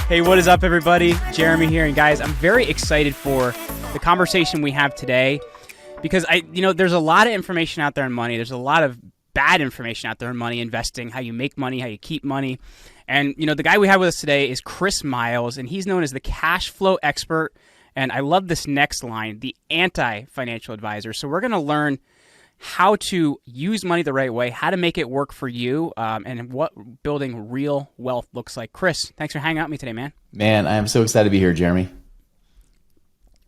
Hey, what is up, everybody? Jeremy here, and guys, I'm very excited for the conversation we have today because there's a lot of information out there on money. There's a lot of bad information out there on money, investing, how you make money, how you keep money. And, the guy we have with us today is Chris Miles, and he's known as the cash flow expert. And I love this next line, the anti-financial advisor. So we're going to learn how to use money the right way, how to make it work for you, and what building real wealth looks like. Chris, thanks for hanging out with me today, man. Man, I am so excited to be here, Jeremy.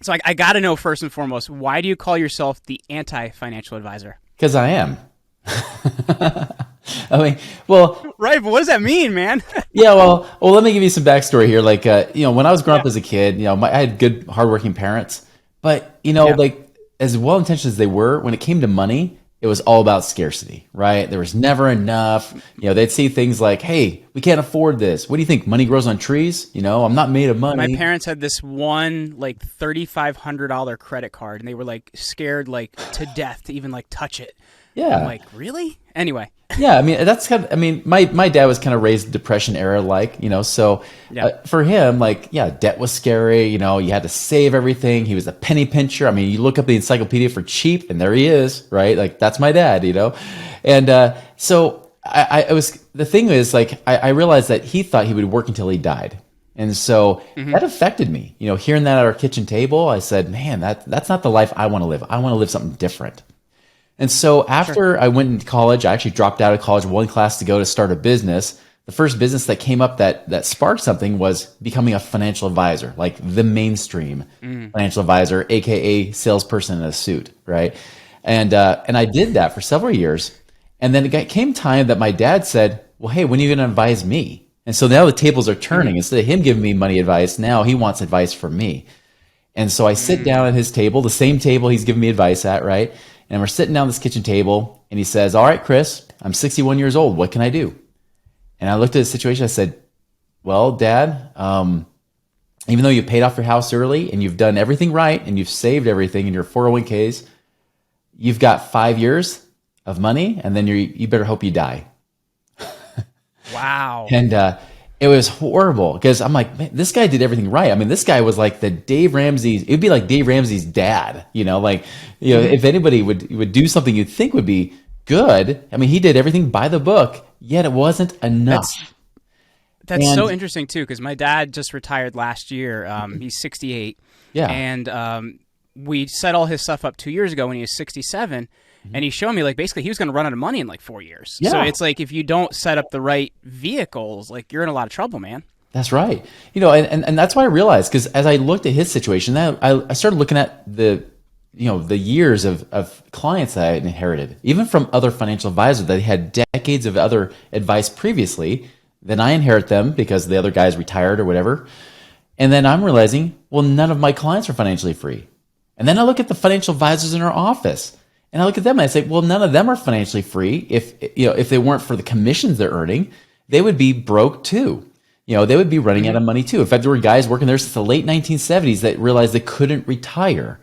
So I got to know first and foremost, why do you call yourself the anti-financial advisor? Because I am. Right, but what does that mean, man? Well, let me give you some backstory here. When I was growing up as a kid, I had good, hardworking parents, but as well-intentioned as they were, when it came to money, it was all about scarcity, right? There was never enough. They'd say things like, "Hey, we can't afford this. What do you think? Money grows on trees? I'm not made of money." My parents had this one $3,500 credit card, and they were scared to death to even touch it. Yeah. I'm like, really? Anyway. Yeah, my dad was kind of raised Depression era, so for him, debt was scary. You had to save everything. He was a penny pincher. You look up the encyclopedia for cheap, and there he is, right? That's my dad, and so the thing is, I realized that he thought he would work until he died. And so that affected me, hearing that at our kitchen table. I said, man, that's not the life I want to live. I want to live something different. And so after I went into college, I actually dropped out of college, one class to go to start a business. The first business that came up that sparked something was becoming a financial advisor, the mainstream financial advisor, AKA salesperson in a suit, right? And I did that for several years. And then it came time that my dad said, well, hey, when are you going to advise me? And so now the tables are turning. Instead of him giving me money advice, now he wants advice from me. And so I sit down at his table, the same table he's giving me advice at, right? And we're sitting down at this kitchen table, and he says, all right, Chris, I'm 61 years old. What can I do? And I looked at the situation. I said, well, Dad, even though you paid off your house early and you've done everything right and you've saved everything in your 401ks, you've got 5 years of money, and then you better hope you die. Wow. And it was horrible because I'm like, man, this guy did everything right. This guy was like the Dave Ramsey. It'd be like Dave Ramsey's dad, if anybody would do something you'd think would be good. He did everything by the book, yet it wasn't enough. That's so interesting too, because my dad just retired last year. He's 68. Yeah. And we set all his stuff up 2 years ago when he was 67. And he showed me basically he was going to run out of money in 4 years. Yeah. So it's if you don't set up the right vehicles, you're in a lot of trouble, man. That's right. And that's why I realized, because as I looked at his situation, I started looking at the years of clients that I had inherited, even from other financial advisors that had decades of other advice previously. Then I inherit them because the other guy's retired or whatever. And then I'm realizing, well, none of my clients are financially free. And then I look at the financial advisors in our office. And I look at them and I say, well, none of them are financially free. If they weren't for the commissions they're earning, they would be broke too. They would be running out of money too. In fact, there were guys working there since the late 1970s that realized they couldn't retire.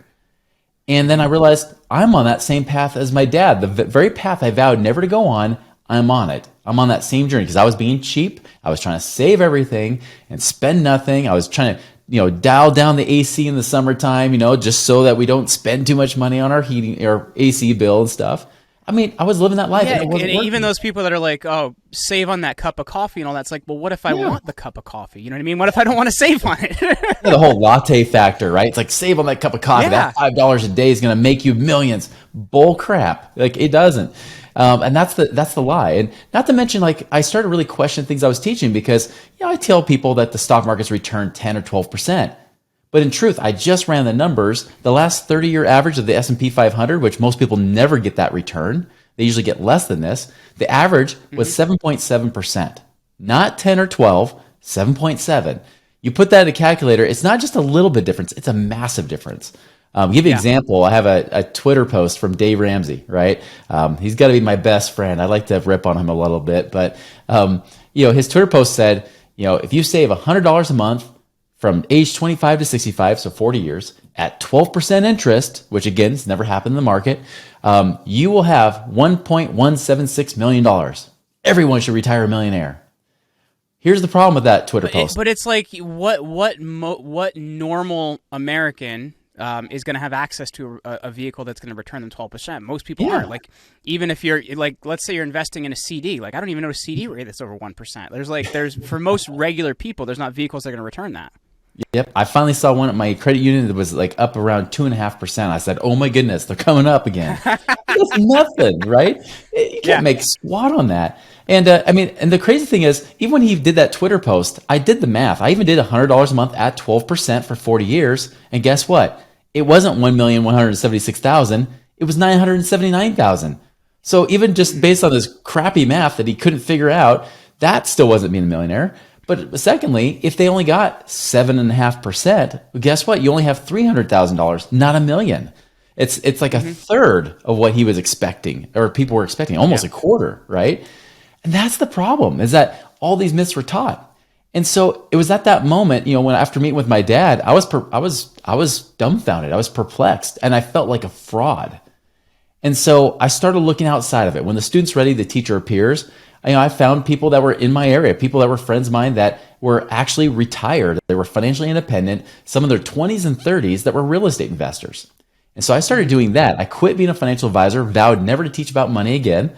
And then I realized I'm on that same path as my dad. The very path I vowed never to go on, I'm on it. I'm on that same journey because I was being cheap. I was trying to save everything and spend nothing. I was trying to dial down the AC in the summertime, just so that we don't spend too much money on our heating or AC bill and stuff. I was living that life. Yeah, and even those people that are like, oh, save on that cup of coffee and all that's well, what if I want the cup of coffee? You know what I mean? What if I don't want to save on it? The whole latte factor, right? It's save on that cup of coffee. Yeah. That $5 a day is going to make you millions. Bull crap. It doesn't. And that's the lie. And not to mention, I started really questioning things I was teaching because, I tell people that the stock market's returned 10 or 12%. But in truth, I just ran the numbers. The last 30-year average of the S&P 500, which most people never get that return. They usually get less than this. The average was 7.7%. Not 10 or 12, 7.7. You put that in a calculator, it's not just a little bit difference, it's a massive difference. Give you an example. I have a Twitter post from Dave Ramsey, right? He's got to be my best friend. I like to rip on him a little bit, but his Twitter post said, if you save $100 a month from age 25 to 65, so 40 years, at 12% interest, which again, has never happened in the market, you will have $1.176 million. Everyone should retire a millionaire. Here's the problem with that Twitter post. But it's like what normal American is going to have access to a vehicle that's going to return them 12%? Most people aren't. Like, even if you're like, let's say you're investing in a CD, like I don't even know a CD rate that's over 1%. There's for most regular people, there's not vehicles that are going to return that. Yep. I finally saw one at my credit union that was like up around 2.5%. I said, oh my goodness, they're coming up again. That's nothing, right? You can't make squat on that. And and the crazy thing is, even when he did that Twitter post, I did the math. I even did $100 a month at 12% for 40 years. And guess what? It wasn't 1,176,000. It was 979,000. So even just based on this crappy math that he couldn't figure out, that still wasn't being a millionaire. But secondly, if they only got 7.5%, guess what? You only have $300,000, not $1 million. It's like a third of what he was expecting, or people were expecting, almost a quarter, right? And that's the problem, is that all these myths were taught. And so it was at that moment, when after meeting with my dad, I was dumbfounded, I was perplexed, and I felt like a fraud. And so I started looking outside of it. When the student's ready, the teacher appears. I found people that were in my area, people that were friends of mine that were actually retired. They were financially independent, some of their 20s and 30s that were real estate investors. And so I started doing that. I quit being a financial advisor, vowed never to teach about money again,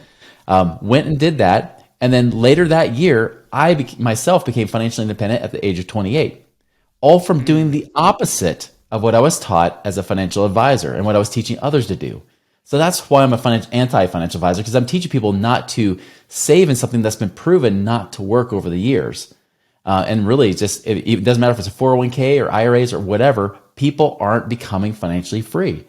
went and did that. And then later that year, I myself became financially independent at the age of 28, all from doing the opposite of what I was taught as a financial advisor and what I was teaching others to do. So that's why I'm a anti-financial advisor, because I'm teaching people not to save in something that's been proven not to work over the years. And really, it doesn't matter if it's a 401k or IRAs or whatever, people aren't becoming financially free.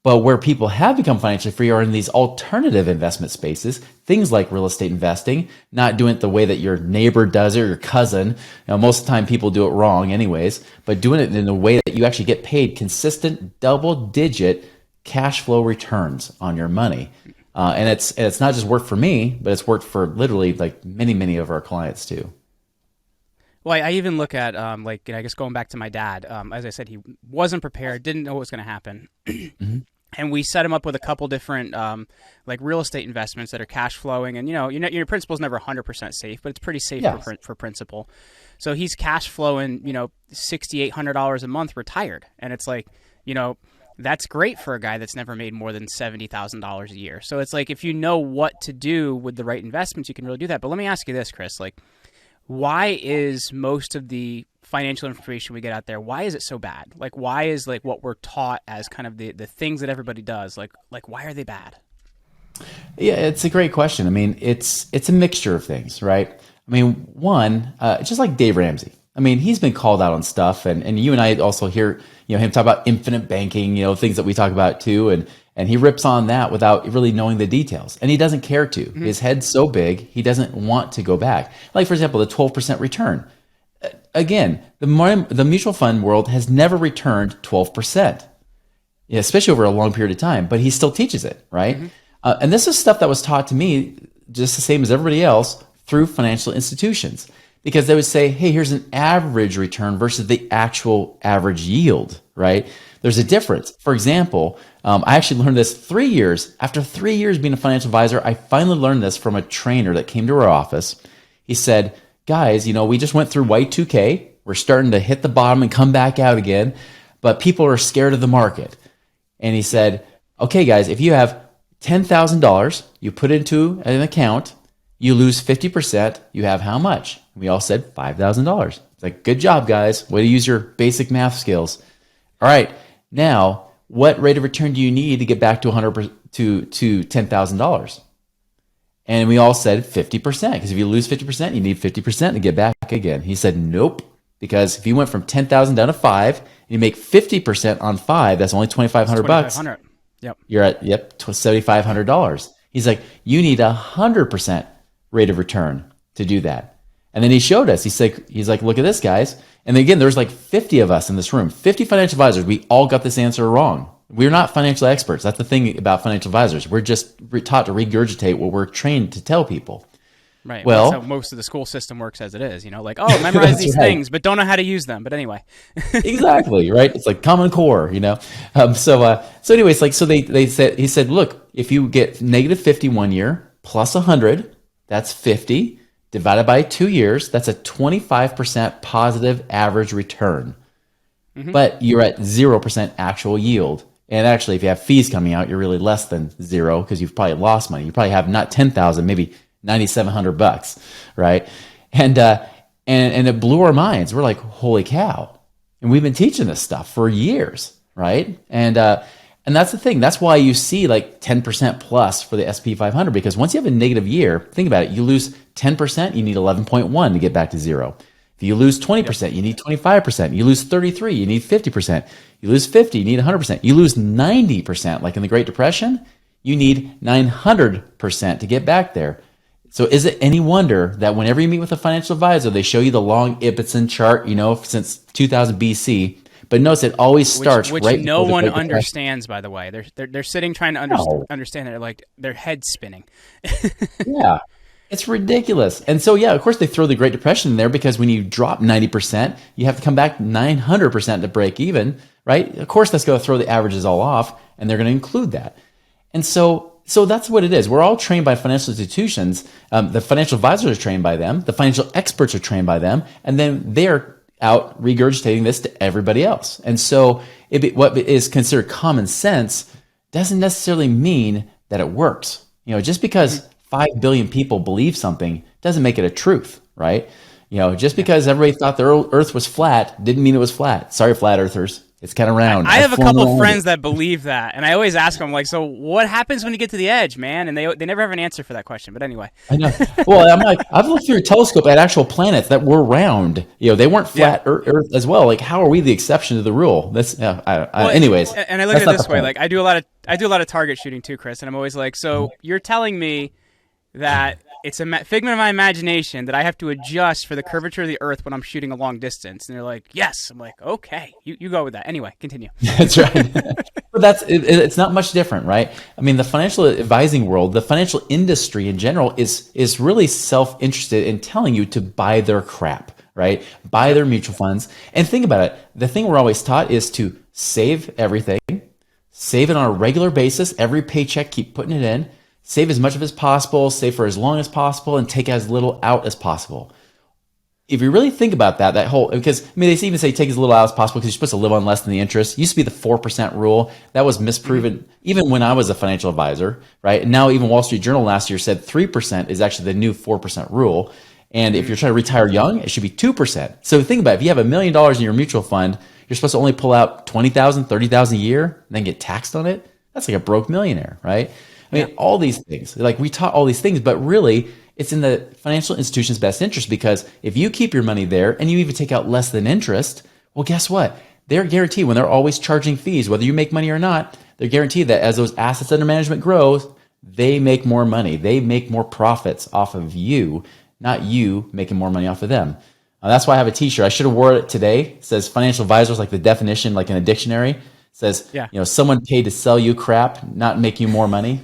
But where people have become financially free are in these alternative investment spaces, things like real estate investing, not doing it the way that your neighbor does it or your cousin. Most of the time people do it wrong anyways, but doing it in a way that you actually get paid consistent double-digit cash flow returns on your money. And it's not just worked for me, but it's worked for literally like many of our clients too. Well, I even look at I guess going back to my dad. As I said, he wasn't prepared, didn't know what was going to happen. And we set him up with a couple different like real estate investments that are cash flowing, and your principal is never 100% safe, but it's pretty safe for principal. So he's cash flowing $6,800 a month retired, and it's like that's great for a guy that's never made more than $70,000 a year. So it's like if you know what to do with the right investments, you can really do that. But let me ask you this, Chris, like why is most of the financial information we get out there, why is it so bad? Like why is like what we're taught as kind of the things that everybody does, like why are they bad? Yeah, it's a great question. I mean, it's a mixture of things, right? I mean, one, just like Dave Ramsey. I mean, he's been called out on stuff, and you and I also hear him talk about infinite banking, things that we talk about too, and he rips on that without really knowing the details, and he doesn't care to. Mm-hmm. His head's so big, he doesn't want to go back. Like for example, the 12% return. Again, the mutual fund world has never returned 12%, especially over a long period of time, but he still teaches it, right? Mm-hmm. And this is stuff that was taught to me just the same as everybody else through financial institutions. Because they would say, hey, here's an average return versus the actual average yield, right? There's a difference. For example, I actually learned this 3 years. After 3 years being a financial advisor, I finally learned this from a trainer that came to our office. He said, guys, we just went through Y2K. We're starting to hit the bottom and come back out again, but people are scared of the market. And he said, okay, guys, if you have $10,000, you put into an account, you lose 50%, you have how much? We all said $5,000. It's like, good job, guys. Way to use your basic math skills. All right, now, what rate of return do you need to get back to $10,000? And we all said 50%, because if you lose 50%, you need 50% to get back again. He said, nope, because if you went from 10,000 down to 5, and you make 50% on 5, that's only $2,500. Yep. You're at $7,500. He's like, you need 100% rate of return to do that. And then he showed us. He's like, look at this, guys. And again, there's like 50 of us in this room, 50 financial advisors. We all got this answer wrong. We're not financial experts. That's the thing about financial advisors. We're just taught to regurgitate what we're trained to tell people. Right. Well, that's how most of the school system works as it is. Like, oh, memorize these things, but don't know how to use them. But anyway. Exactly. Right. It's like Common Core. So anyways, he said, look, if you get negative 50 1 year plus 100, that's 50. divided by 2 years, that's a 25% positive average return. But you're at 0% actual yield. And actually, if you have fees coming out, you're really less than zero because you've probably lost money. You probably have not 10,000, maybe $9,700, right? And it blew our minds. We're like, holy cow! And we've been teaching this stuff for years, right? And that's the thing. That's why you see like 10% plus for the SP 500 because once you have a negative year, think about it. You lose 10%, you need 11.1 to get back to zero. If you lose 20%, you need 25%. You lose 33, you need 50%. You lose 50, you need 100%. You lose 90%, like in the Great Depression, you need 900% to get back there. So is it any wonder that whenever you meet with a financial advisor, they show you the long Ibbotson chart, since 2000 BC, but notice it always starts which right no before one the Great understands, by the way. They're sitting trying to understand it. Like their head's spinning. Yeah. It's ridiculous. And so, yeah, of course they throw the Great Depression in there because when you drop 90%, you have to come back 900% to break even, right? Of course, that's going to throw the averages all off, and they're going to include that. And so that's what it is. We're all trained by financial institutions. The financial advisors are trained by them. The financial experts are trained by them. And then they're out regurgitating this to everybody else. And so what is considered common sense doesn't necessarily mean that it works. Just because 5 billion people believe something doesn't make it a truth, right? Just because everybody thought the earth was flat didn't mean it was flat. Sorry, flat earthers. It's kind of round. I have a couple of friends that believe that, and I always ask them, like, so what happens when you get to the edge, man? And they never have an answer for that question, but anyway. I know. Well, I'm like, I've looked through a telescope at actual planets that were round. They weren't flat Earth as well. Like, how are we the exception to the rule? That's anyways. And I look at it this way, like, I do a lot of target shooting too, Chris, and I'm always like, so you're telling me that it's a figment of my imagination that I have to adjust for the curvature of the Earth when I'm shooting a long distance. And they're like, yes. I'm like, okay, you go with that. Anyway, continue. That's right. But it's not much different, right? I mean, the financial advising world, the financial industry in general is really self-interested in telling you to buy their crap, right? Buy their mutual funds. And think about it. The thing we're always taught is to save everything, save it on a regular basis, every paycheck, keep putting it in. Save as much of it as possible, save for as long as possible, and take as little out as possible. If you really think about because they even say take as little out as possible because you're supposed to live on less than the interest. It used to be the 4% rule. That was misproven even when I was a financial advisor, right? And now even Wall Street Journal last year said 3% is actually the new 4% rule. And if you're trying to retire young, it should be 2%. So think about it. If you have $1 million in your mutual fund, you're supposed to only pull out $20,000, $30,000 a year, and then get taxed on it. That's like a broke millionaire, right? I mean, all these things, like we taught all these things, but really it's in the financial institution's best interest because if you keep your money there and you even take out less than interest, well, guess what? They're guaranteed when they're always charging fees, whether you make money or not, they're guaranteed that as those assets under management grows, they make more money. They make more profits off of you, not you making more money off of them. That's why I have a t-shirt. I should have wore it today. It says financial advisors, like the definition, like in a dictionary. It says, someone paid to sell you crap, not make you more money.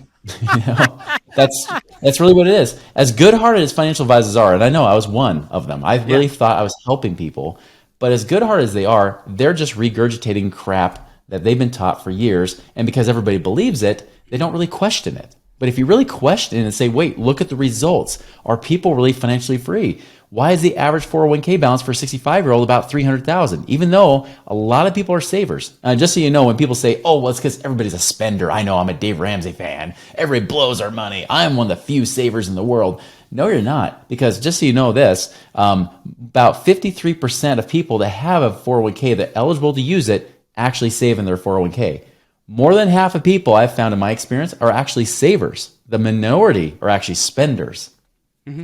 That's really what it is. As good-hearted as financial advisors are, and I know I was one of them. I really thought I was helping people, but as good-hearted as they are, they're just regurgitating crap that they've been taught for years, and because everybody believes it, they don't really question it. But if you really question it and say, wait, look at the results. Are people really financially free? Why is the average 401k balance for a 65-year-old about $300,000? Even though a lot of people are savers. Just so you know, when people say, oh, well, it's because everybody's a spender. I know I'm a Dave Ramsey fan. Everybody blows our money. I'm one of the few savers in the world. No, you're not. Because just so you know this, about 53% of people that have a 401k that are eligible to use it actually save in their 401k. More than half of people I've found in my experience are actually savers. The minority are actually spenders.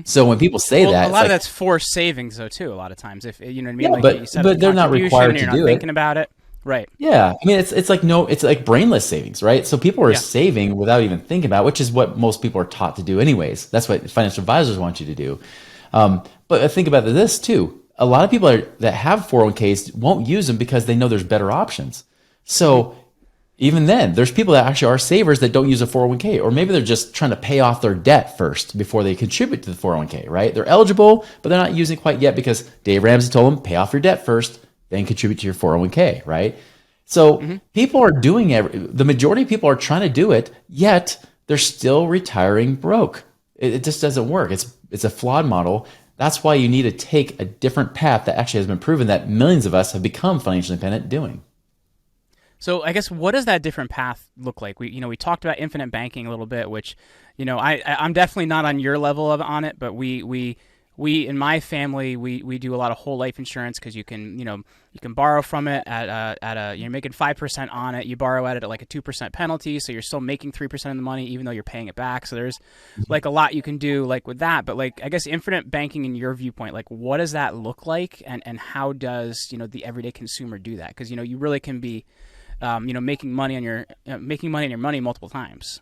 So when people say that, a lot of that's forced savings, though, too. A lot of times, if you know what I mean. Yeah, like but they're not required to you're do not it. Thinking about it, right? Yeah, I mean, it's like brainless savings, right? So people are saving without even thinking about it, which is what most people are taught to do, anyways. That's what financial advisors want you to do. But think about this too. A lot of people that have 401ks won't use them because they know there's better options. So even then, there's people that actually are savers that don't use a 401k, or maybe they're just trying to pay off their debt first before they contribute to the 401k, right? They're eligible, but they're not using it quite yet because Dave Ramsey told them, pay off your debt first, then contribute to your 401k, right? So people are doing the majority of people are trying to do it, yet they're still retiring broke. It just doesn't work. It's a flawed model. That's why you need to take a different path that actually has been proven that millions of us have become financially independent doing. So I guess what does that different path look like? We talked about infinite banking a little bit, which, I'm definitely not on your level on it, but we in my family we do a lot of whole life insurance because you can borrow from it at you're making 5% on it. You borrow at it at like a 2% penalty, so you're still making 3% of the money even though you're paying it back. So there's like a lot you can do like with that. But like I guess infinite banking in your viewpoint, like what does that look like, and how does the everyday consumer do that? Because you really can be making money on your money multiple times.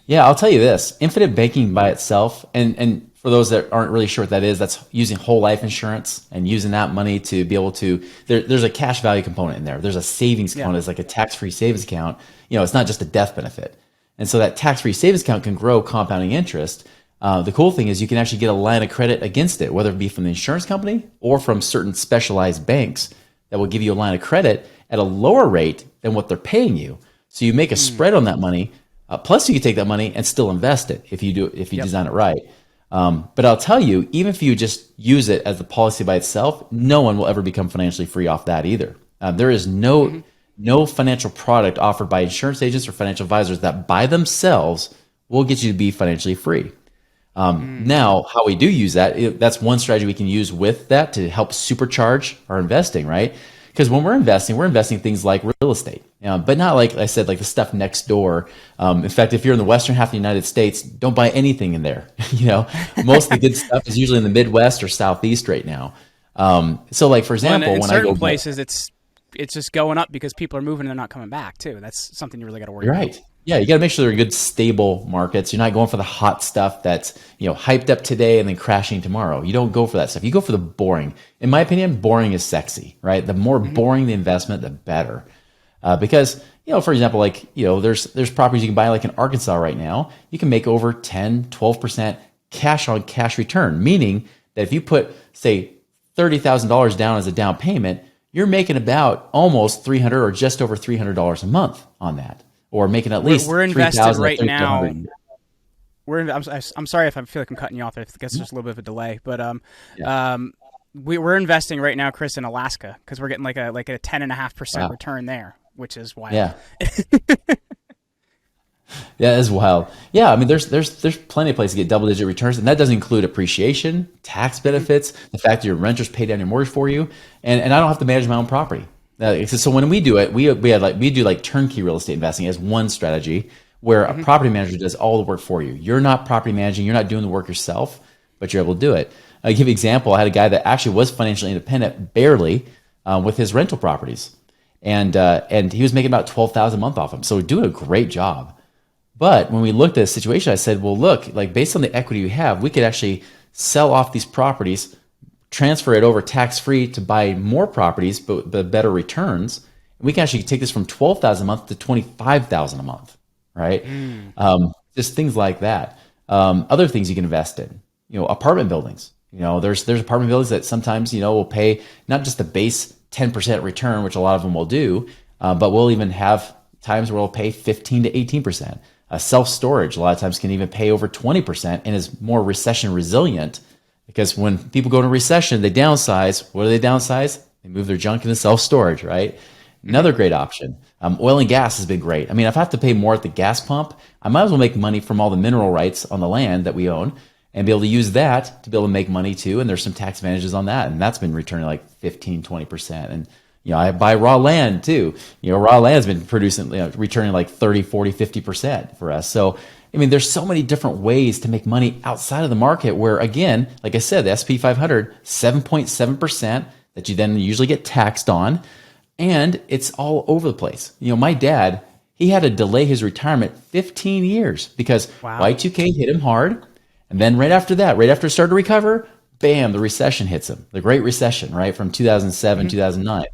Yeah, I'll tell you this: infinite banking by itself, and for those that aren't really sure what that is, that's using whole life insurance and using that money to be able to. There's a cash value component in there. There's a savings account. It's like a tax-free savings account. It's not just a death benefit, and so that tax-free savings account can grow compounding interest. The cool thing is you can actually get a line of credit against it, whether it be from the insurance company or from certain specialized banks that will give you a line of credit at a lower rate than what they're paying you. So you make a spread on that money. Plus, you can take that money and still invest it if you design it right. But I'll tell you, even if you just use it as a policy by itself, no one will ever become financially free off that either. There is no financial product offered by insurance agents or financial advisors that by themselves will get you to be financially free. Now, how we do use that, that's one strategy we can use with that to help supercharge our investing, right? Because when we're investing in things like real estate, but not like I said, like the stuff next door. In fact, if you're in the western half of the United States, don't buy anything in there. Most of the good stuff is usually in the Midwest or Southeast right now. So, like for example, in when certain I go places, it's just going up because people are moving and they're not coming back too. That's something you really got to worry you're about. right. Yeah, you got to make sure they're good, stable markets. You're not going for the hot stuff that's hyped up today and then crashing tomorrow. You don't go for that stuff. You go for the boring. In my opinion, boring is sexy, right? The more boring the investment, the better. Because for example, like there's properties you can buy like in Arkansas right now. You can make over 10, 12% cash on cash return, meaning that if you put say $30,000 down as a down payment, you're making about almost $300 or just over $300 a month on that. Or making at least we're invested right now. I'm sorry if I feel like I'm cutting you off. I guess there's a little bit of a delay, but we're investing right now, Chris, in Alaska because we're getting like a 10.5% return there, which is wild. Yeah, yeah, that's wild. Yeah, I mean, there's plenty of places to get double digit returns, and that doesn't include appreciation, tax benefits, the fact that your renters pay down your mortgage for you, and I don't have to manage my own property. So when we do it, we do like turnkey real estate investing as one strategy where a property manager does all the work for you. You're not property managing, you're not doing the work yourself, but you're able to do it. I'll give you an example. I had a guy that actually was financially independent, barely, with his rental properties, and he was making about $12,000 a month off them. So doing a great job. But when we looked at the situation, I said, well, look, like based on the equity we have, we could actually sell off these properties, transfer it over tax-free to buy more properties, but better returns. And we can actually take this from $12,000 a month to $25,000 a month, right? Just things like that. Other things you can invest in, apartment buildings. There's apartment buildings that sometimes, will pay not just the base 10% return, which a lot of them will do, but we'll even have times where we'll pay 15 to 18%. Self-storage a lot of times can even pay over 20% and is more recession resilient. Because when people go into recession, they downsize. What do they downsize? They move their junk into self-storage, right? Another great option. Oil and gas has been great. I mean, if I have to pay more at the gas pump, I might as well make money from all the mineral rights on the land that we own and be able to use that to be able to make money too. And there's some tax advantages on that. And that's been returning like 15, 20%. And, I buy raw land too. Raw land has been producing, returning like 30, 40, 50% for us. So, I mean, there's so many different ways to make money outside of the market where, again, like I said, the S&P 500, 7.7% that you then usually get taxed on. And it's all over the place. My dad, he had to delay his retirement 15 years because Y2K hit him hard. And then right after that, right after it started to recover, bam, the recession hits him. The Great Recession, right, from 2007, 2009.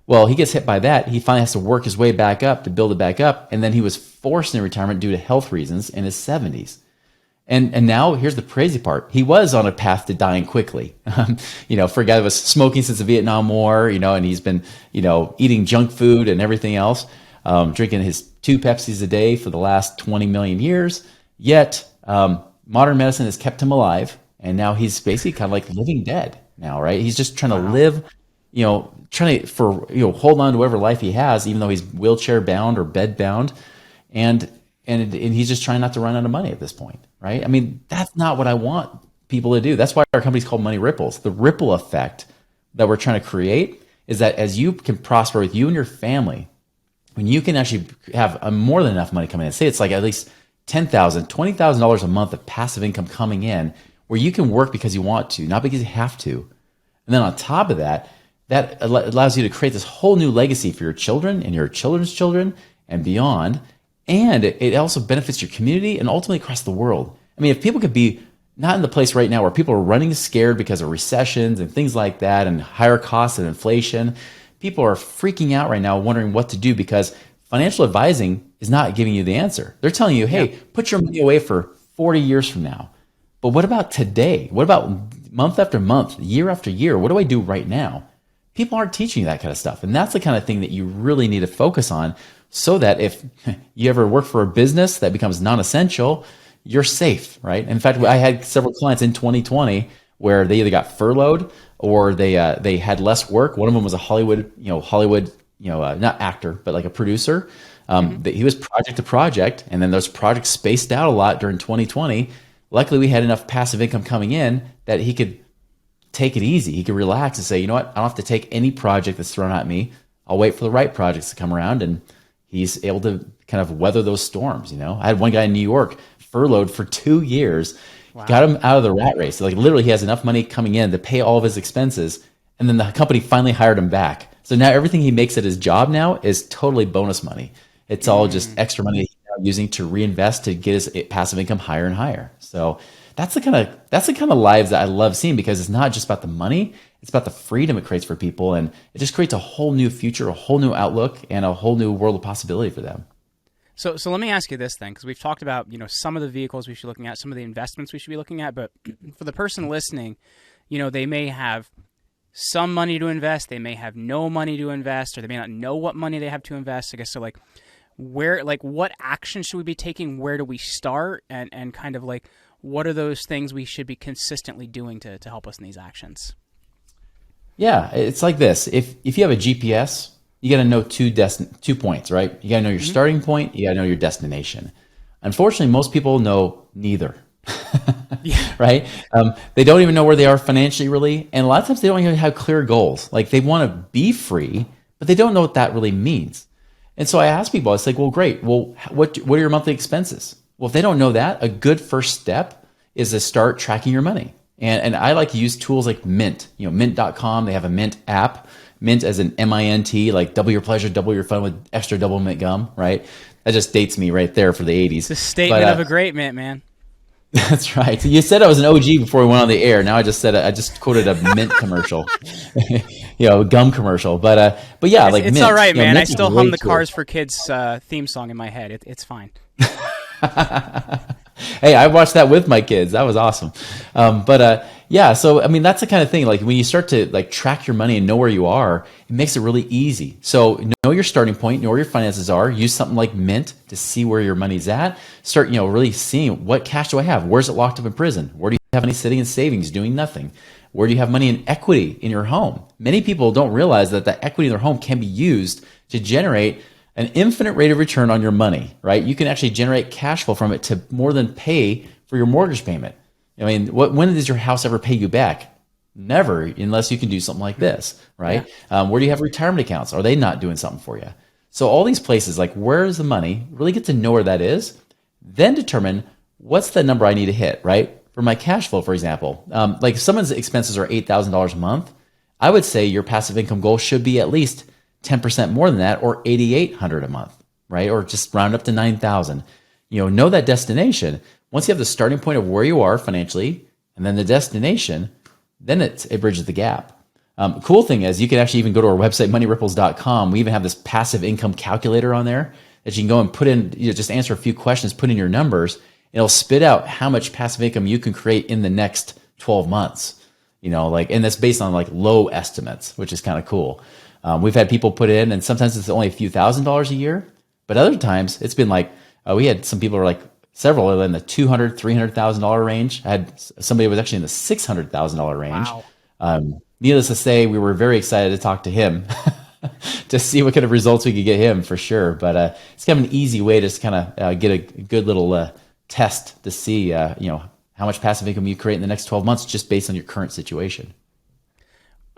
Well, he gets hit by that. He finally has to work his way back up to build it back up. And then he was forced into retirement due to health reasons in his 70s. And now here's the crazy part. He was on a path to dying quickly. For a guy that was smoking since the Vietnam War, and he's been, eating junk food and everything else, drinking his 2 Pepsis a day for the last 20 million years. Yet, modern medicine has kept him alive, and now he's basically kind of like living dead now, right? He's just trying to live, trying to hold on to whatever life he has, even though he's wheelchair bound or bed bound, and he's just trying not to run out of money at this point, right? I mean, that's not what I want people to do. That's why our company's called Money Ripples. The ripple effect that we're trying to create is that as you can prosper with you and your family, when you can actually have more than enough money coming in, say it's like at least $10,000, $20,000 a month of passive income coming in, where you can work because you want to, not because you have to. And then on top of that, that allows you to create this whole new legacy for your children and your children's children and beyond. And it also benefits your community and ultimately across the world. I mean, if people could be not in the place right now where people are running scared because of recessions and things like that and higher costs and inflation, people are freaking out right now wondering what to do because financial advising is not giving you the answer. They're telling you, hey, put your money away for 40 years from now. But what about today? What about month after month, year after year? What do I do right now? People aren't teaching you that kind of stuff. And that's the kind of thing that you really need to focus on so that if you ever work for a business that becomes non-essential, you're safe, right? In fact, I had several clients in 2020 where they either got furloughed or they had less work. One of them was a Hollywood, not actor, but like a producer. He was project to project, and then those projects spaced out a lot during 2020. Luckily, we had enough passive income coming in that he could take it easy. He could relax and say, you know what? I don't have to take any project that's thrown at me. I'll wait for the right projects to come around, and he's able to kind of weather those storms. I had one guy in New York furloughed for 2 years. Wow. Got him out of the rat race. So like literally he has enough money coming in to pay all of his expenses. And then the company finally hired him back. So now everything he makes at his job now is totally bonus money. It's all just extra money he's now using to reinvest to get his passive income higher and higher. So that's the kind of lives that I love seeing, because it's not just about the money, it's about the freedom it creates for people. And it just creates a whole new future, a whole new outlook, and a whole new world of possibility for them. So let me ask you this then, because we've talked about, some of the vehicles we should be looking at, some of the investments we should be looking at, but for the person listening, they may have some money to invest, they may have no money to invest, or they may not know what money they have to invest. I guess so. What action should we be taking? Where do we start? And kind of like, what are those things we should be consistently doing to help us in these actions? Yeah, it's like this. If you have a GPS, you got to know 2 points, right? You got to know your starting point. You got to know your destination. Unfortunately, most people know neither, right? They don't even know where they are financially, really. And a lot of times they don't even have clear goals. Like they want to be free, but they don't know what that really means. And so I ask people, it's like, well, great. Well, what are your monthly expenses? Well, if they don't know that, a good first step is to start tracking your money. And I like to use tools like Mint, mint.com. They have a Mint app. Mint as an MINT, like double your pleasure, double your fun with extra double mint gum, right? That just dates me right there for the 80s. It's a statement of a great mint, man. That's right. You said I was an OG before we went on the air. Now I just quoted a Mint commercial, gum commercial. But yeah, it's Mint. All right, man. I still hum the cool. Cars for Kids theme song in my head. It's fine. Hey, I watched that with my kids. That was awesome. Yeah, so I mean, that's the kind of thing. Like when you start to track your money and know where you are, it makes it really easy. So know your starting point, know where your finances are. Use something like Mint to see where your money's at. Start, really seeing, what cash do I have? Where's it locked up in prison? Where do you have money sitting in savings doing nothing? Where do you have money in equity in your home? Many people don't realize that the equity in their home can be used to generate an infinite rate of return on your money, right? You can actually generate cash flow from it to more than pay for your mortgage payment. I mean, when does your house ever pay you back? Never, unless you can do something like this, right? Yeah. Where do you have retirement accounts? Are they not doing something for you? So all these places, like where is the money? Really get to know where that is, then determine what's the number I need to hit, right? For my cash flow, for example, like if someone's expenses are $8,000 a month, I would say your passive income goal should be at least 10% more than that, or $8,800 a month, right? Or just round up to 9,000. Know that destination. Once you have the starting point of where you are financially, and then the destination, then it bridges the gap. Cool thing is you can actually even go to our website, moneyripples.com. We even have this passive income calculator on there that you can go and put in, just answer a few questions, put in your numbers. It'll spit out how much passive income you can create in the next 12 months. And that's based on low estimates, which is kind of cool. We've had people put in, and sometimes it's only a few $1,000s a year, but other times it's been we had some people who are several in the $200,000-$300,000 range. I had somebody who was actually in the $600,000 range. Wow. Needless to say, we were very excited to talk to him to see what kind of results we could get him for sure. But it's kind of an easy way to just kind of get a good little test to see, how much passive income you create in the next 12 months just based on your current situation.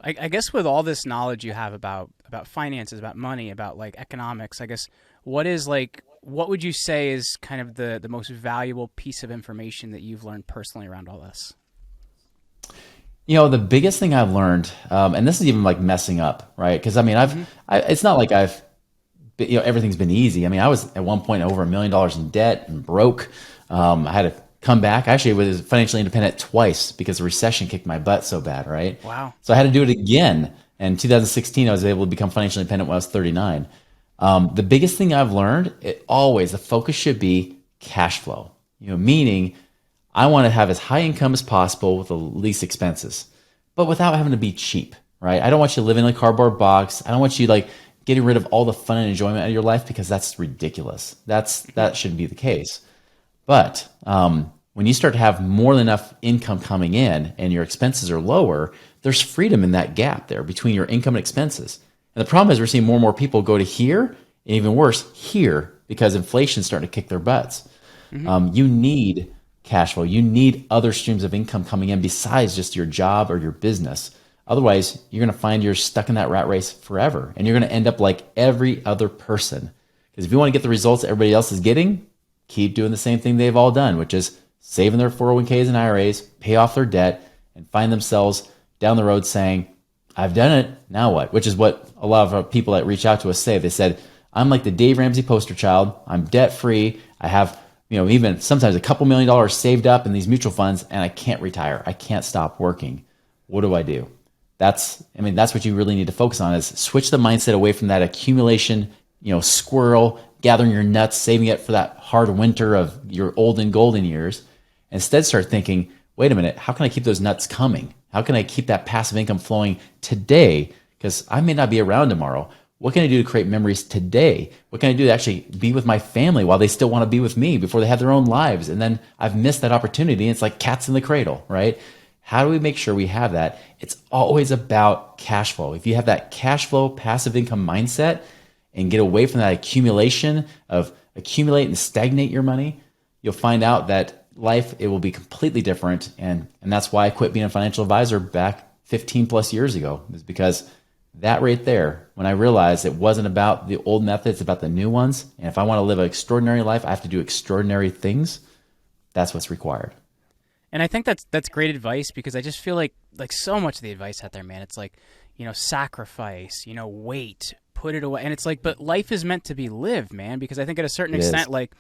I guess with all this knowledge you have about finances, about money, about like economics, I guess what would you say is kind of the most valuable piece of information that you've learned personally around all this? The biggest thing I've learned, and this is even like messing up, right? Because I mean, it's not like everything's been easy. I mean, I was at one point over $1 million in debt and broke. I had to come back. I actually was financially independent twice because the recession kicked my butt so bad, right? Wow. So I had to do it again. And in 2016, I was able to become financially independent when I was 39. The biggest thing I've learned, the focus should be cash flow, meaning I want to have as high income as possible with the least expenses, but without having to be cheap, right? I don't want you living in a cardboard box. I don't want you like getting rid of all the fun and enjoyment out of your life because that's ridiculous. That shouldn't be the case. But when you start to have more than enough income coming in and your expenses are lower, there's freedom in that gap there between your income and expenses. And the problem is we're seeing more and more people go to here, and even worse, here, because inflation's starting to kick their butts. You need cash flow. You need other streams of income coming in besides just your job or your business. Otherwise, you're going to find you're stuck in that rat race forever, and you're going to end up like every other person. Because if you want to get the results that everybody else is getting, keep doing the same thing they've all done, which is saving their 401ks and IRAs, pay off their debt, and find themselves down the road saying, I've done it, now what? Which is what a lot of our people that reach out to us say. They said, I'm like the Dave Ramsey poster child. I'm debt-free. I have, even sometimes a couple $1 million saved up in these mutual funds, and I can't retire. I can't stop working. What do I do? That's what you really need to focus on is switch the mindset away from that accumulation, squirrel, gathering your nuts, saving it for that hard winter of your old and golden years. Instead, start thinking, wait a minute, how can I keep those nuts coming? How can I keep that passive income flowing today? Because I may not be around tomorrow. What can I do to create memories today? What can I do to actually be with my family while they still want to be with me before they have their own lives? And then I've missed that opportunity. And it's like cats in the cradle, right? How do we make sure we have that? It's always about cash flow. If you have that cash flow, passive income mindset and get away from that accumulation of accumulate and stagnate your money, you'll find out that life, it will be completely different. And that's why I quit being a financial advisor back 15 plus years ago, is because that right there, when I realized it wasn't about the old methods, it's about the new ones. And if I want to live an extraordinary life, I have to do extraordinary things. That's what's required. And I think that's great advice, because I just feel like so much of the advice out there, man, it's like, sacrifice, wait, put it away. And it's like, but life is meant to be lived, man, because I think at a certain extent, like,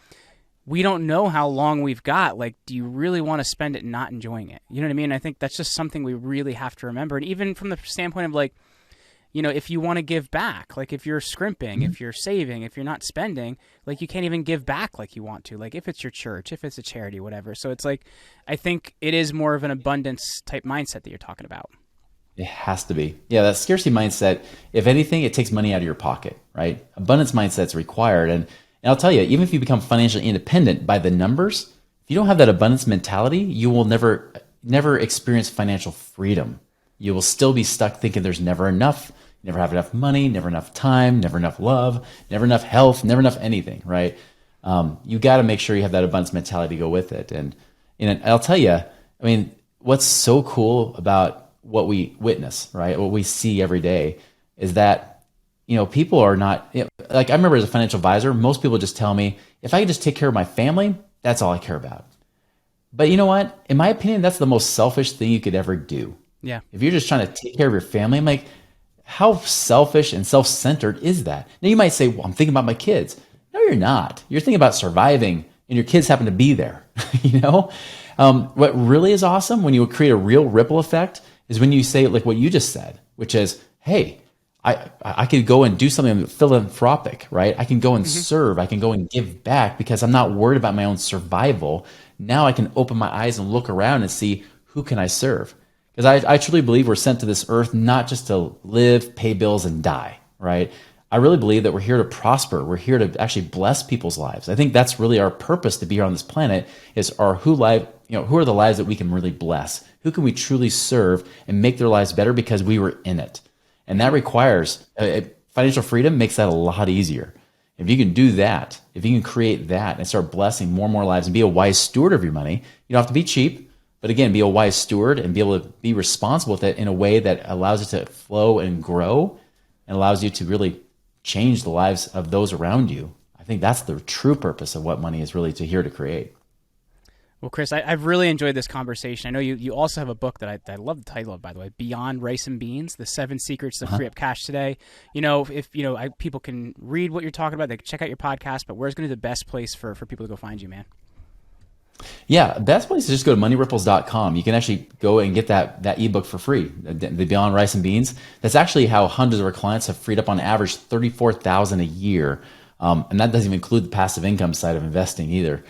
we don't know how long we've got. Like, do you really want to spend it not enjoying it? You know what I mean? I think that's just something we really have to remember. And even from the standpoint of like, if you want to give back, like if you're scrimping, if you're saving, if you're not spending, like you can't even give back like you want to, like if it's your church, if it's a charity, whatever. So it's like, I think it is more of an abundance type mindset that you're talking about. It has to be. Yeah, that scarcity mindset, if anything, it takes money out of your pocket, right? Abundance mindset's required. And I'll tell you, even if you become financially independent by the numbers, if you don't have that abundance mentality, you will never experience financial freedom. You will still be stuck thinking there's never enough, never have enough money, never enough time, never enough love, never enough health, never enough anything, right? You got to make sure you have that abundance mentality to go with it. And I'll tell you, what's so cool about what we witness, right? What we see every day is that people are not, like I remember as a financial advisor, most people just tell me, if I could just take care of my family, that's all I care about. But you know what? In my opinion, that's the most selfish thing you could ever do. Yeah. If you're just trying to take care of your family, I'm like, how selfish and self-centered is that? Now you might say, well, I'm thinking about my kids. No, you're not. You're thinking about surviving and your kids happen to be there. What really is awesome when you create a real ripple effect is when you say like what you just said, which is, hey, I could go and do something philanthropic, right? I can go and serve. I can go and give back because I'm not worried about my own survival. Now I can open my eyes and look around and see who can I serve. Because I truly believe we're sent to this earth not just to live, pay bills, and die, right? I really believe that we're here to prosper. We're here to actually bless people's lives. I think that's really our purpose to be here on this planet is who are the lives that we can really bless? Who can we truly serve and make their lives better because we were in it? And that requires financial freedom makes that a lot easier. If you can do that, if you can create that and start blessing more and more lives and be a wise steward of your money, you don't have to be cheap, but again, be a wise steward and be able to be responsible with it in a way that allows it to flow and grow and allows you to really change the lives of those around you. I think that's the true purpose of what money is really here to create. Well, Chris, I've really enjoyed this conversation. I know you also have a book that I love the title of, by the way, Beyond Rice and Beans, The 7 Secrets to Free Up Cash Today. If people can read what you're talking about, they can check out your podcast, but where's going to be the best place for people to go find you, man? Yeah, best place is just go to moneyripples.com. You can actually go and get that ebook for free, the Beyond Rice and Beans. That's actually how hundreds of our clients have freed up on average $34,000 a year. And that doesn't even include the passive income side of investing either.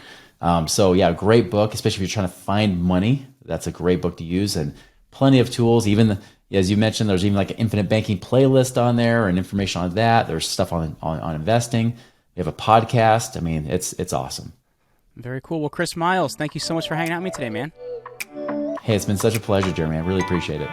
So yeah, great book, especially if you're trying to find money. That's a great book to use, and plenty of tools. Even as you mentioned, there's even like an infinite banking playlist on there and information on that. There's stuff on investing. We have a podcast. I mean, it's awesome. Very cool. Well, Chris Miles, thank you so much for hanging out with me today, man. Hey, it's been such a pleasure, Jeremy. I really appreciate it.